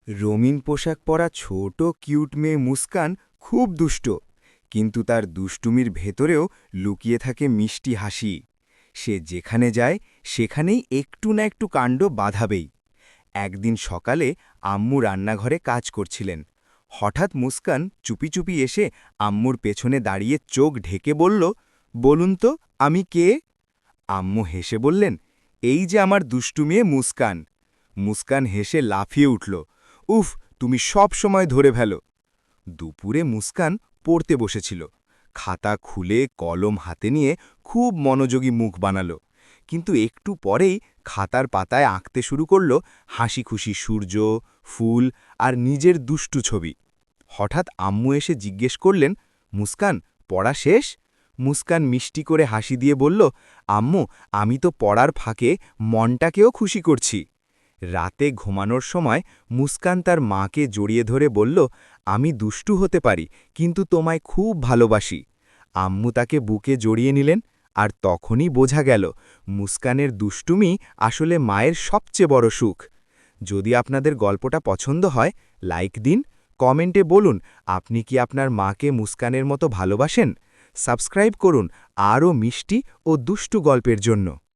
রঙিন পোশাক পরা ছোট কিউট মেয়ে মুস্কান খুব দুষ্ট, কিন্তু তার দুষ্টুমির ভেতরেও লুকিয়ে থাকে মিষ্টি হাসি। সে যেখানে যায় সেখানেই একটু না একটু কাণ্ড বাঁধাবেই। একদিন সকালে আম্মু রান্নাঘরে কাজ করছিলেন। হঠাৎ মুস্কান চুপি চুপি এসে আম্মুর পেছনে দাঁড়িয়ে চোখ ঢেকে বলল, বলুন তো আমি কে? আম্মু হেসে বললেন, এই যে আমার দুষ্টু মেয়ে মুস্কান। মুস্কান হেসে লাফিয়ে উঠল, উফ, তুমি সব সময় ধরে ফেলো। দুপুরে মুস্কান পড়তে বসেছিল। খাতা খুলে কলম হাতে নিয়ে খুব মনোযোগী মুখ বানালো, কিন্তু একটু পরেই খাতার পাতায় আঁকতে শুরু করল হাসি খুশি সূর্য, ফুল আর নিজের দুষ্টু ছবি। হঠাৎ আম্মু এসে জিজ্ঞেস করলেন, মুস্কান, পড়া শেষ? মুস্কান মিষ্টি করে হাসি দিয়ে বলল, আম্মু, আমি তো পড়ার ফাঁকে মনটাকেও খুশি করছি। রাতে ঘুমানোর সময় মুস্কান তার মাকে জড়িয়ে ধরে বলল, আমি দুষ্টু হতে পারি, কিন্তু তোমায় খুব ভালোবাসি। আম্মু তাকে বুকে জড়িয়ে নিলেন, আর তখনই বোঝা গেল মুস্কানের দুষ্টুমি আসলে মায়ের সবচেয়ে বড় সুখ। যদি আপনাদের গল্পটা পছন্দ হয়, লাইক দিন, কমেন্টে বলুন আপনি কি আপনার মাকে মুস্কানের মতো ভালোবাসেন। সাবস্ক্রাইব করুন আরও মিষ্টি ও দুষ্টু গল্পের জন্য।